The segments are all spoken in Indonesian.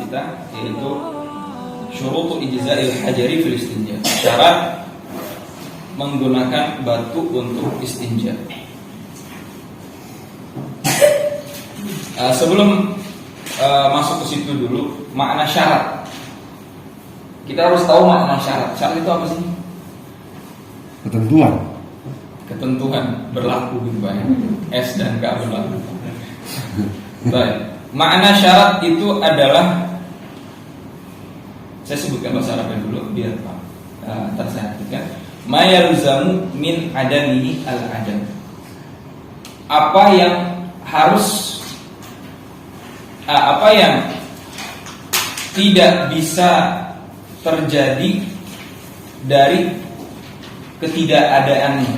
kita, yaitu syurutu ijza'il hajari fil istinja, syarat menggunakan batu untuk istinja. Sebelum masuk ke situ dulu, makna syarat. Kita harus tahu makna syarat. Syarat itu apa sih? Ketentuan berlaku gitu Pak. S dan K berlaku. Baik. Makna syarat itu adalah, saya sebutkan bahasa Arabnya dulu biar Pak tersaksikan. Ma yalzamu min adamihi al-adam. Apa yang harus, apa yang tidak bisa terjadi dari ketidakadaannya.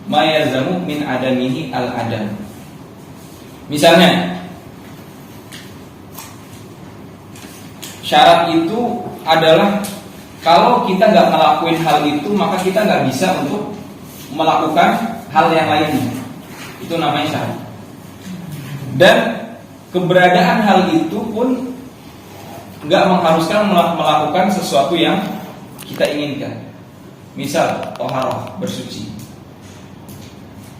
Ma yalzamu min adamihi al-adam. Misalnya, syarat itu adalah kalau kita nggak ngelakuin hal itu, maka kita nggak bisa untuk melakukan hal yang lainnya. Itu namanya syarat. Dan keberadaan hal itu pun nggak mengharuskan melakukan sesuatu yang kita inginkan. Misal, toharoh, bersuci.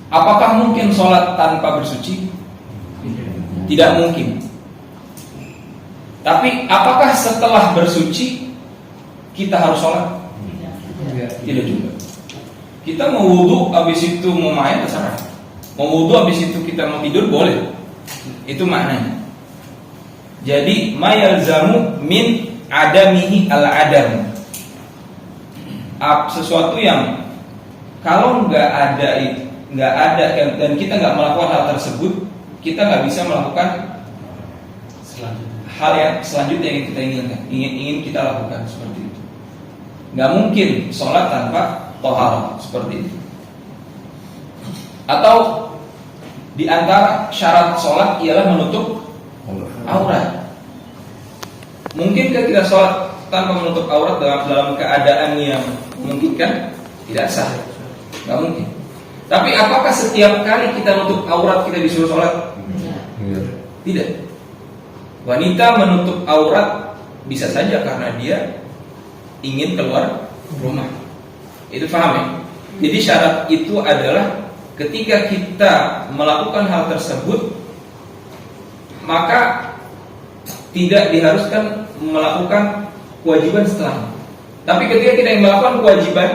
Apakah mungkin sholat tanpa bersuci? Tidak mungkin. Tapi apakah setelah bersuci kita harus sholat? Tidak juga. Kita mau wudu, habis itu mau main terserah. Mau wudu, habis itu kita mau tidur boleh. Itu maknanya. Jadi ma yalzamu min adamihi al-adam. Sesuatu yang kalau nggak ada dan kita nggak melakukan hal tersebut, kita nggak bisa melakukan hal yang selanjutnya yang kita inginkan, ingin kita lakukan seperti itu. Nggak mungkin sholat tanpa toharoh seperti itu. Atau di antara syarat sholat ialah menutup aurat. Mungkin kita sholat tanpa menutup aurat dalam keadaan yang memungkinkan? Tidak sah, nggak mungkin. Tapi apakah setiap kali kita menutup aurat kita disuruh sholat? Tidak. Wanita menutup aurat bisa saja karena dia ingin keluar rumah. Itu paham ya? Jadi syarat itu adalah ketika kita melakukan hal tersebut, maka tidak diharuskan melakukan kewajiban setelahnya. Tapi ketika kita yang melakukan kewajiban,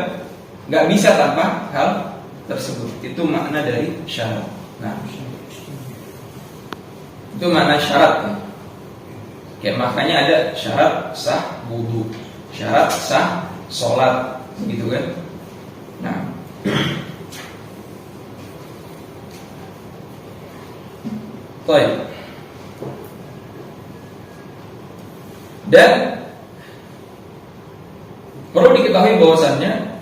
nggak bisa tanpa hal tersebut. Itu makna dari syarat. Nah, itu makna syarat. Ya, makanya ada syarat sah wudu, syarat sah sholat, gitu kan? Nah, baik. Dan perlu diketahui bahwasannya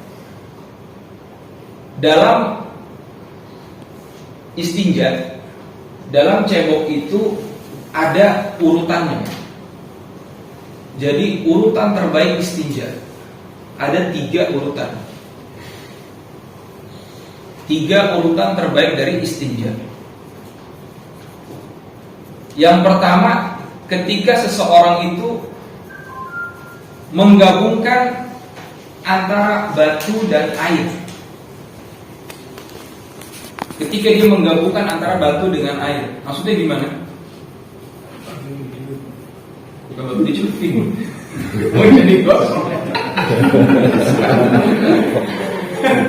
dalam istinja, dalam cebok itu ada urutannya. Jadi urutan terbaik istinja ada 3 urutan. 3 urutan terbaik dari istinja. Yang pertama, ketika seseorang itu menggabungkan antara batu dan air. Ketika dia menggabungkan antara batu dengan air, maksudnya gimana? Bukan batu dicelupin. Oh, jadi gosok.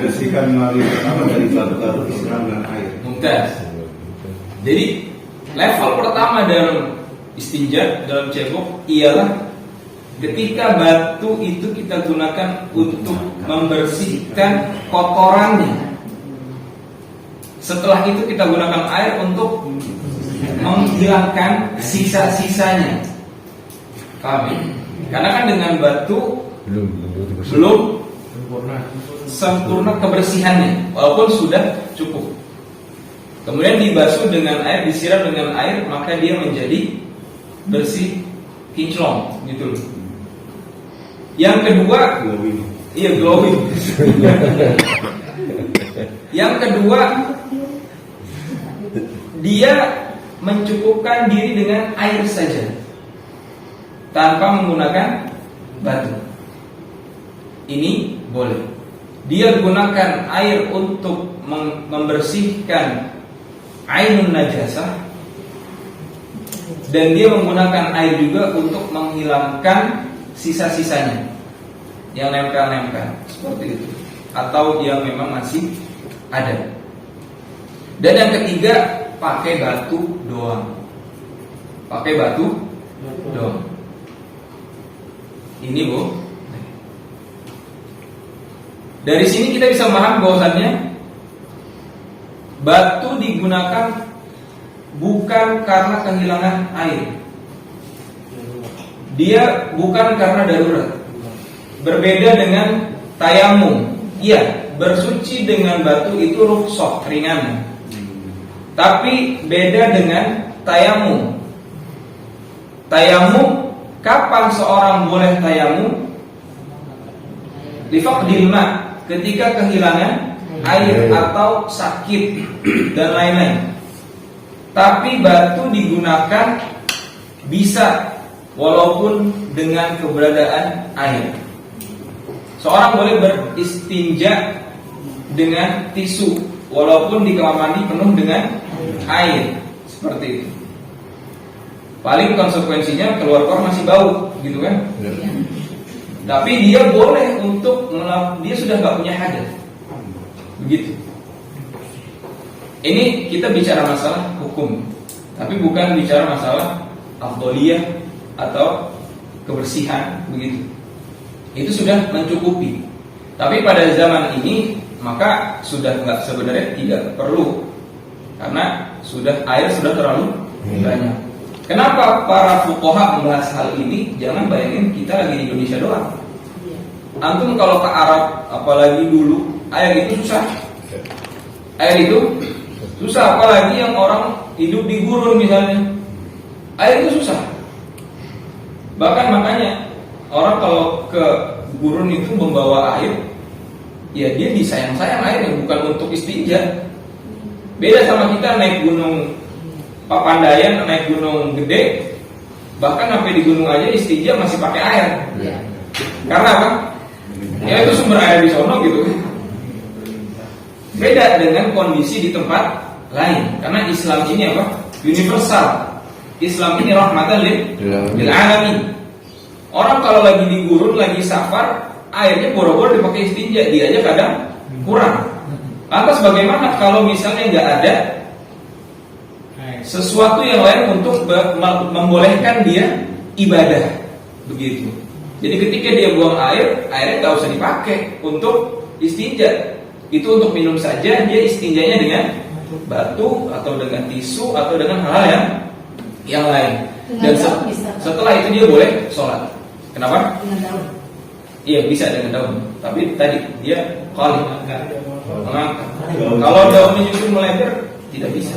Bersihkan melalui pertama dari batu disiram dengan air. Mumtaz. Jadi level pertama dalam istinja, dalam cebok ialah ketika batu itu kita gunakan untuk membersihkan kotorannya. Setelah itu kita gunakan air untuk menghilangkan sisa-sisanya. Paham ya? Karena kan dengan batu belum sempurna kebersihannya, walaupun sudah cukup. Kemudian dibasuh dengan air, disiram dengan air, maka dia menjadi bersih, kinclong, gitu loh. Yang kedua, glowing. Yang kedua, dia mencukupkan diri dengan air saja. tanpa menggunakan batu. Ini boleh. Dia gunakan air untuk membersihkan ainun najasah, dan dia menggunakan air juga untuk menghilangkan sisa-sisanya yang nempel-nempel seperti itu, atau yang memang masih ada. Dan yang ketiga, pakai batu doang. Pakai batu doang. Ini Bu. Dari sini kita bisa memahami bahwasannya batu digunakan bukan karena kehilangan air. Dia bukan karena darurat. Berbeda dengan tayamum. Iya, bersuci dengan batu itu rukhsah, ringan. Tapi beda dengan tayamum. Tayamum, kapan seorang boleh tayamum? Lifaqdil ma, ketika kehilangan air atau sakit dan lain-lain. Tapi batu digunakan bisa walaupun dengan keberadaan air. Seorang boleh beristinja dengan tisu walaupun di kamar mandi penuh dengan air, seperti itu. Paling konsekuensinya keluar masih bau, gitu kan? Tapi dia boleh untuk dia sudah nggak punya hadas, begitu. Ini kita bicara masalah hukum, tapi bukan bicara masalah afdoliyah atau kebersihan, begitu. Itu sudah mencukupi. Tapi pada zaman ini maka sudah nggak, sebenarnya tidak perlu, karena air sudah terlalu banyak. Kenapa para fuqaha membahas hal ini? Jangan bayangin kita lagi di Indonesia doang. Antum kalau ke Arab, apalagi dulu, air itu susah. Air itu susah, apalagi yang orang hidup di gurun misalnya. Air itu susah. Bahkan makanya orang kalau ke gurun itu membawa air, ya dia disayang-sayang airnya, bukan untuk istinja. Beda sama kita naik gunung Papandayan, naik gunung gede, bahkan sampai di gunung aja istinja masih pakai air. Karena apa? Ya itu sumber air di sono gitu. Beda dengan kondisi di tempat lain. Karena Islam ini apa? Universal. Islam ini rahmatan lil alamin. Orang kalau lagi di gurun, lagi safar, airnya boro-boro dipakai istinja, dia aja kadang kurang. Lantas bagaimana kalau misalnya nggak ada sesuatu yang lain untuk membolehkan dia ibadah, begitu. Jadi ketika dia buang air, airnya nggak usah dipakai untuk istinja. Itu untuk minum saja, dia istinjanya dengan batu atau dengan tisu atau dengan hal yang lain. Dan setelah itu dia boleh sholat. Kenapa? Dengan daun. Iya, bisa dengan daun. Tapi tadi dia mengangkat. Kalau daunnya justru melebar, tidak bisa.